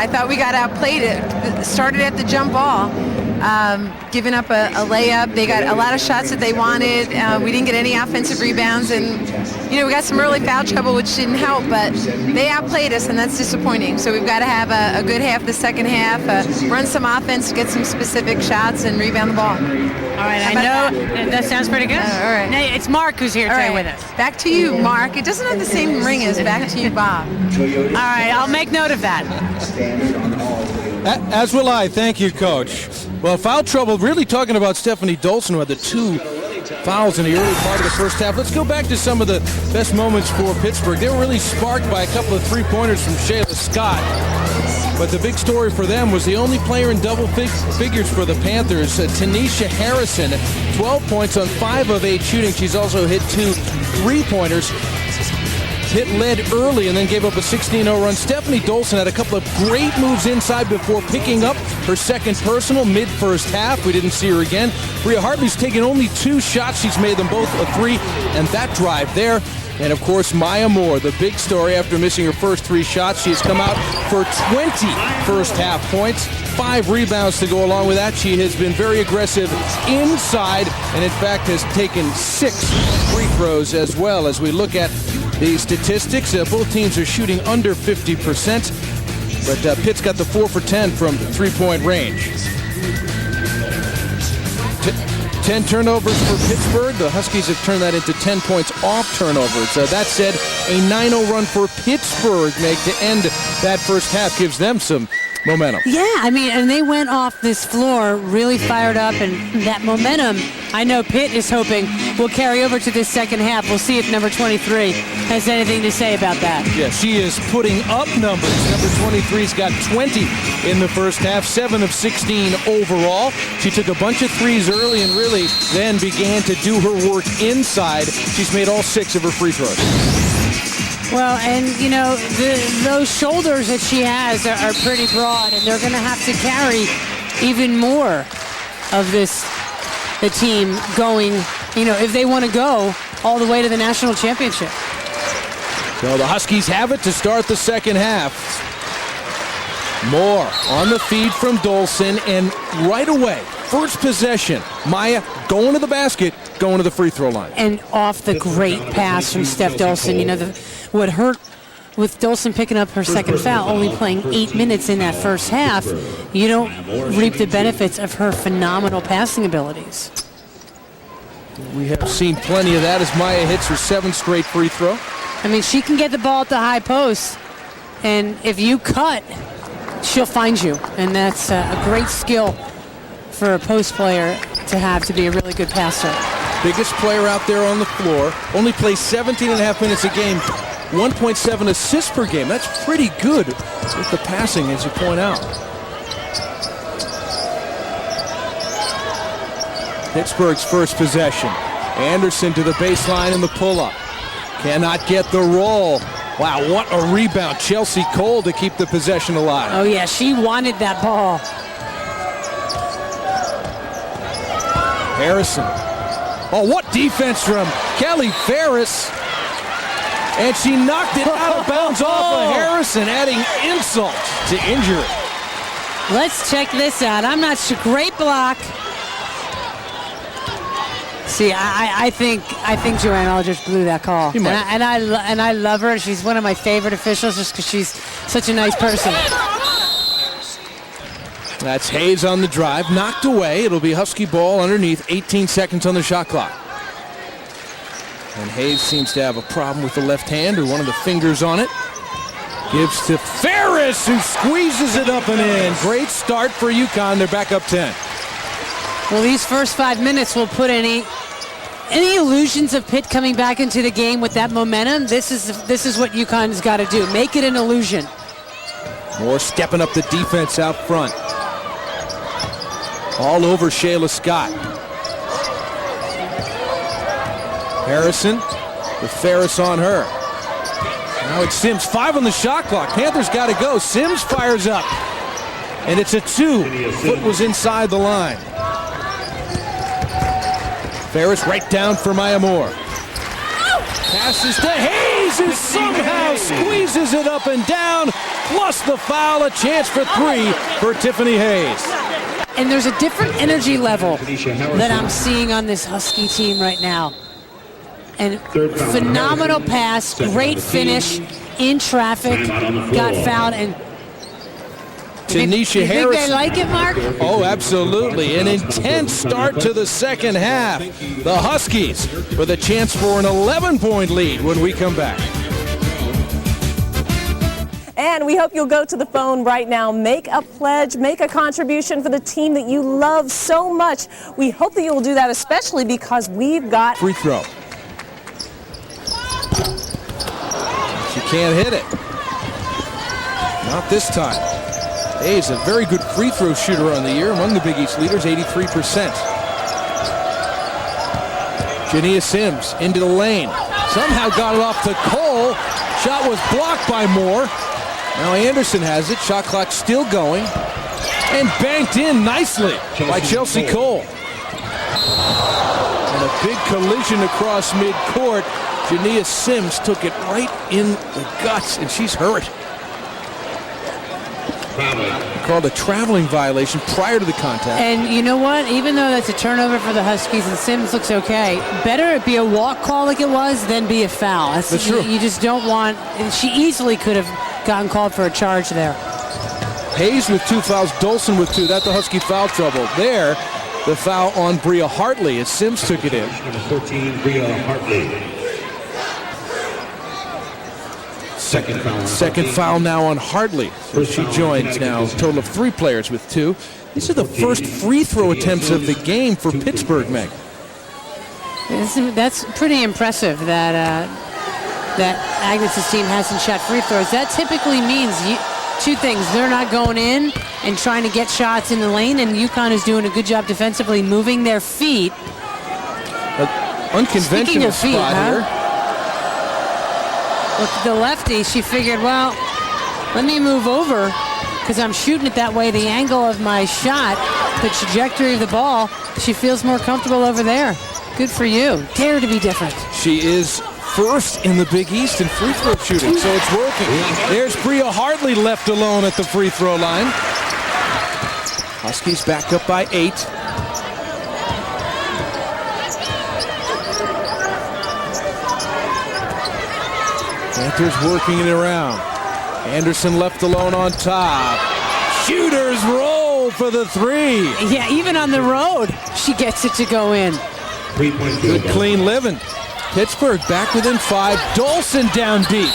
I thought we got outplayed. It started at the jump ball, giving up a layup. They got a lot of shots that they wanted. We didn't get any offensive rebounds, and we got some early foul trouble, which didn't help. But they outplayed us, and that's disappointing. So we've got to have a good half, the second half, run some offense, get some specific shots, and rebound the ball. All right, I know that sounds pretty good. All right. Now, it's Mark who's here today with us. Back to you, Mark. It doesn't have the same ring as back to you, Bob. All right, I'll make note of that. As will I. Thank you, Coach. Well, foul trouble, really talking about Stephanie Dolson, who had the 2 fouls in the early part of the first half. Let's go back to some of the best moments for Pittsburgh. They were really sparked by a couple of three-pointers from Shayla Scott. But the big story for them was the only player in double figures for the Panthers, Tanisha Harrison, 12 points on 5 of 8 shooting. She's also hit 2 three-pointers. Pitt led early and then gave up a 16-0 run. Stephanie Dolson had a couple of great moves inside before picking up her second personal mid-first half. We didn't see her again. Bria Hartley's taken only 2 shots. She's made them both a 3, and that drive there. And, of course, Maya Moore, the big story after missing her first 3 shots. She has come out for 20 first-half points, 5 rebounds to go along with that. She has been very aggressive inside and, in fact, has taken 6 free throws as well. As we look at the statistics, both teams are shooting under 50%, but Pitt's got the 4 for 10 from three-point range. 10 turnovers for Pittsburgh. The Huskies have turned that into 10 points off turnovers. That said, a 9-0 run for Pittsburgh to end that first half gives them some momentum. Yeah, and they went off this floor really fired up, and that momentum, I know Pitt is hoping will carry over to this second half. We'll see if number 23 has anything to say about that. Yeah, she is putting up numbers. Number 23's got 20 in the first half, 7 of 16 overall. She took a bunch of threes early and really then began to do her work inside. She's made all 6 of her free throws. Well, and, those shoulders that she has are pretty broad, and they're going to have to carry even more of the team going, if they want to go all the way to the national championship. So the Huskies have it to start the second half. Moore on the feed from Dolson, and right away, first possession, Maya going to the basket, going to the free throw line. And off the great pass from Steph Dolson. What hurt with Dolson picking up her second foul, only playing 8 minutes in that first half, you don't reap the benefits of her phenomenal passing abilities. We have seen plenty of that as Maya hits her 7th straight free throw. She can get the ball at the high post, and if you cut, she'll find you. And that's a great skill for a post player to have, to be a really good passer. Biggest player out there on the floor, only plays 17.5 minutes a game. 1.7 assists per game. That's pretty good with the passing, as you point out. Pittsburgh's first possession. Anderson to the baseline in the pull-up. Cannot get the roll. Wow, what a rebound. Chelsea Cole to keep the possession alive. Oh, yeah, she wanted that ball. Harrison. Oh, what defense from Kelly Ferris. And she knocked it out of bounds off of Harrison, adding insult to injury. Let's check this out. I'm not sure. Great block. See, I think Joanne Aldridge blew that call. And I love her. She's one of my favorite officials just because she's such a nice person. That's Hayes on the drive, knocked away. It'll be Husky ball underneath, 18 seconds on the shot clock. And Hayes seems to have a problem with the left hand or one of the fingers on it. Gives to Ferris, who squeezes it up and in. Great start for UConn. They're back up 10. Well, these first 5 minutes will put any illusions of Pitt coming back into the game with that momentum. This is what UConn's got to do. Make it an illusion. Moore stepping up the defense out front. All over Shayla Scott. Harrison with Ferris on her. Now it's Sims, 5 on the shot clock. Panthers got to go. Sims fires up. And it's a 2. Foot was inside the line. Ferris right down for Maya Moore. Passes to Hayes, misses, somehow squeezes it up and down, plus the foul, a chance for 3 for Tiffany Hayes. And there's a different energy level that I'm seeing on this Husky team right now. And phenomenal pass, great finish in traffic, got fouled, and Tanisha you Harris. think they like it, Mark? Oh, absolutely. An intense start to the second half. The Huskies with a chance for an 11-point lead when we come back. And we hope you'll go to the phone right now. Make a pledge, make a contribution for the team that you love so much. We hope that you will do that, especially because we've got Free throw. She can't hit it. Not this time. Hayes, a very good free throw shooter on the year, among the Big East leaders, 83%. Jania Sims into the lane. Somehow got it off to Cole. Shot was blocked by Moore. Now Anderson has it. Shot clock still going. And banked in nicely by Chelsea Cole. And a big collision across midcourt. Jania Sims took it right in the guts, and she's hurt. Called a traveling violation prior to the contact. And you know what? Even though that's a turnover for the Huskies and Sims looks okay, better it be a walk call like it was than be a foul. That's true. You just don't want. She easily could have gotten called for a charge there. Hayes with 2 fouls, Dolson with 2. That's the Husky foul trouble. There, the foul on Bria Hartley as Sims took it in. Number 14, Bria Hartley. Second foul now on Hartley. So she joins now a total of 3 players with 2. These are the first free throw attempts of the game for Pittsburgh, Meg. That's pretty impressive that that Agnes' team hasn't shot free throws. That typically means 2 things. They're not going in and trying to get shots in the lane, and UConn is doing a good job defensively moving their feet. Unconventional Speaking of feet, spot here. With the lefty, she figured, well, let me move over because I'm shooting it that way. The angle of my shot, the trajectory of the ball, she feels more comfortable over there. Good for you. Dare to be different. She is first in the Big East in free throw shooting, so it's working. There's Bria Hartley left alone at the free throw line. Huskies back up by 8. Panthers working it around. Anderson left alone on top. Shooters roll for the 3. Yeah, even on the road, she gets it to go in. Good clean living. Pittsburgh back within 5. Dolson down deep.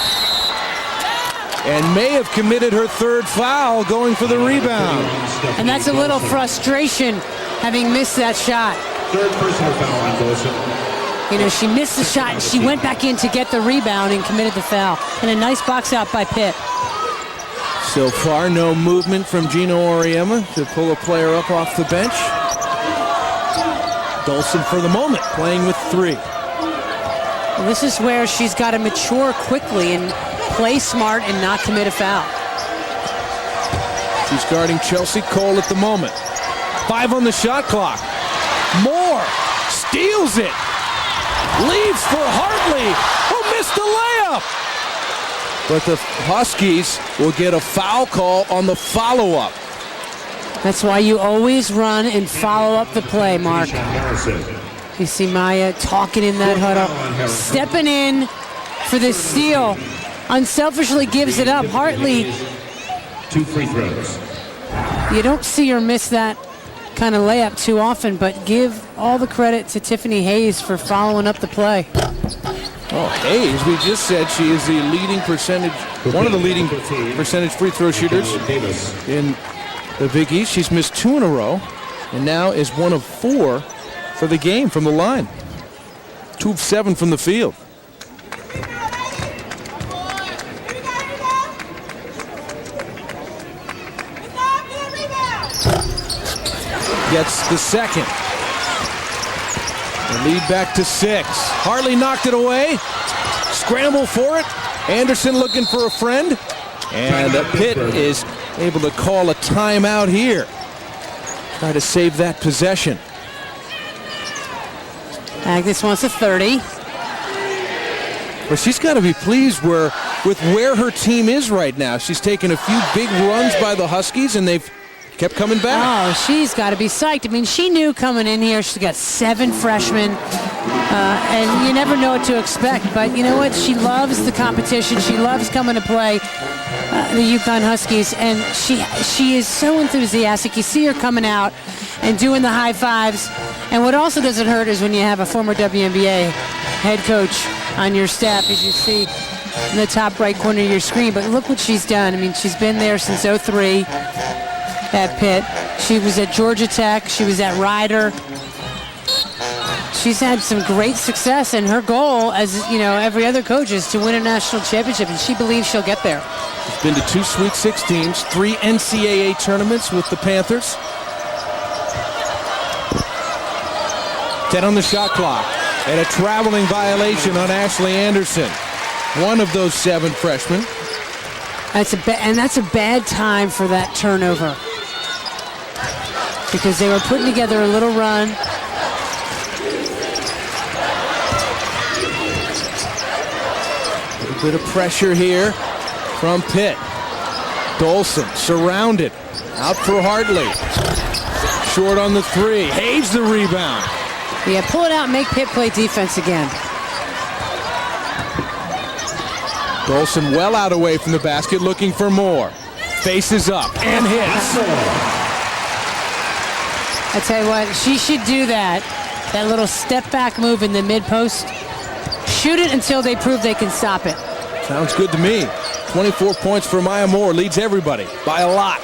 And may have committed her 3rd foul going for the rebound. And that's a little frustration having missed that shot. 3rd personal foul on Dolson. You know, she missed the shot and she went back in to get the rebound and committed the foul. And a nice box out by Pitt. So far, no movement from Gino Auriemma to pull a player up off the bench. Dolson for the moment playing with 3. Well, this is where she's got to mature quickly and play smart and not commit a foul. She's guarding Chelsea Cole at the moment. 5 on the shot clock. Moore steals it. Leaves for Hartley, who missed the layup. But the Huskies will get a foul call on the follow-up. That's why you always run and follow up the play, Mark. You see Maya talking in that huddle, stepping in for the steal. Unselfishly gives it up. Hartley. 2 free throws. You don't see her miss that kind of layup too often, but give all the credit to Tiffany Hayes for following up the play. Oh, Hayes, we just said she is the leading percentage, one of the leading percentage free throw shooters in the Big East. She's missed 2 in a row, and now is 1 of 4 for the game from the line. 2 of 7 from the field. Gets the second. The lead back to 6. Hartley knocked it away. Scramble for it. Anderson looking for a friend. And Pitt is able to call a timeout here. Try to save that possession. Agnes wants a 30. But she's got to be pleased with where her team is right now. She's taken a few big runs by the Huskies, and they've kept coming back. Oh, she's got to be psyched. I mean, she knew coming in here she's got 7 freshmen, and you never know what to expect. But you know what? She loves the competition. She loves coming to play the UConn Huskies, and she is so enthusiastic. You see her coming out and doing the high fives. And what also doesn't hurt is when you have a former WNBA head coach on your staff, as you see in the top right corner of your screen. But look what she's done. I mean, she's been there since '03. At Pitt. She was at Georgia Tech. She was at Rider. She's had some great success, and her goal, as you know, every other coach, is to win a national championship, and she believes she'll get there. She's been to 2 Sweet 16s, 3 NCAA tournaments with the Panthers. 10 on the shot clock, and a traveling violation on Ashley Anderson, one of those 7 freshmen. That's a bad time for that turnover, because they were putting together a little run. A little bit of pressure here from Pitt. Dolson surrounded, out for Hartley. Short on the 3. Hayes the rebound. Yeah, pull it out and make Pitt play defense again. Dolson well out away from the basket, looking for more. Faces up and hits. I tell you what, she should do that little step back move in the mid post. Shoot it until they prove they can stop it. Sounds good to me. 24 points for Maya Moore, leads everybody by a lot.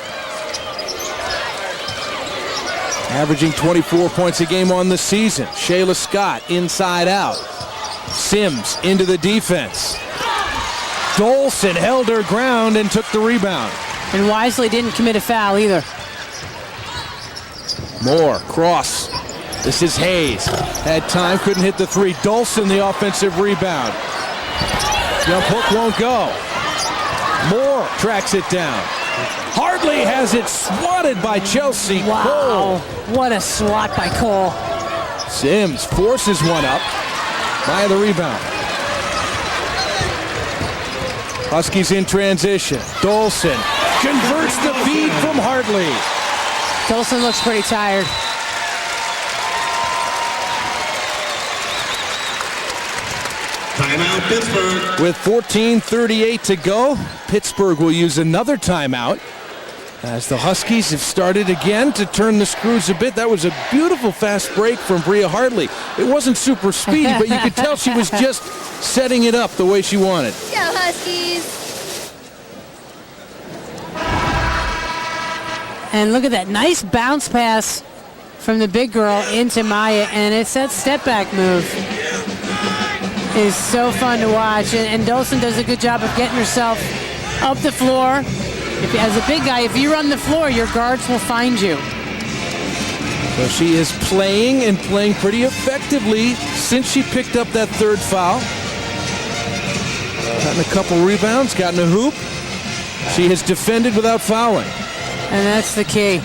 Averaging 24 points a game on the season. Shayla Scott inside out. Sims into the defense. Dolson held her ground and took the rebound. And wisely didn't commit a foul either. Moore, cross. This is Hayes. Had time, couldn't hit the 3. Dolson the offensive rebound. Jump hook won't go. Moore tracks it down. Hartley has it swatted by Chelsea. Wow, Cole. what a swat by Cole. Sims forces one up. By the rebound. Huskies in transition. Dolson converts the feed from Hartley. Dolson looks pretty tired. Timeout, Pittsburgh. With 14:38 to go, Pittsburgh will use another timeout as the Huskies have started again to turn the screws a bit. That was a beautiful fast break from Bria Hartley. It wasn't super speedy, but you could tell she was just setting it up the way she wanted. Go Huskies! And look at that nice bounce pass from the big girl into Maya, and it's that step back move. Is so fun to watch, and Dolson does a good job of getting herself up the floor. As a big guy, if you run the floor, your guards will find you. So she is playing and playing pretty effectively since she picked up that 3rd foul. Gotten a couple rebounds, gotten a hoop. She has defended without fouling. And that's the key.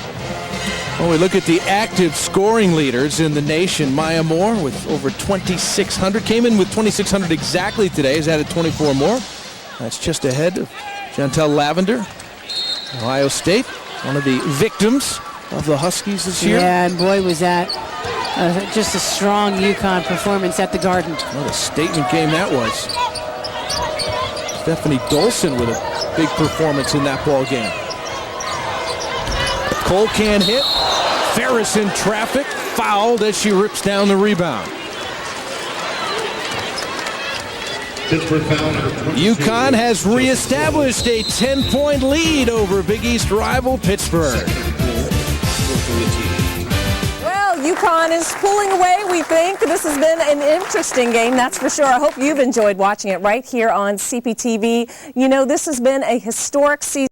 When we look at the active scoring leaders in the nation, Maya Moore with over 2,600. Came in with 2,600 exactly today. Has added 24 more. That's just ahead of Chantel Lavender. Ohio State, one of the victims of the Huskies this year. Yeah, and boy, was that just a strong UConn performance at the Garden. What a statement game that was. Stephanie Dolson with a big performance in that ball game. Cole can't hit. Ferris in traffic, fouled as she rips down the rebound. Pittsburgh foul number 22. UConn has reestablished a 10-point lead over Big East rival Pittsburgh. Well, UConn is pulling away, we think. This has been an interesting game, that's for sure. I hope you've enjoyed watching it right here on CPTV. You know, this has been a historic season.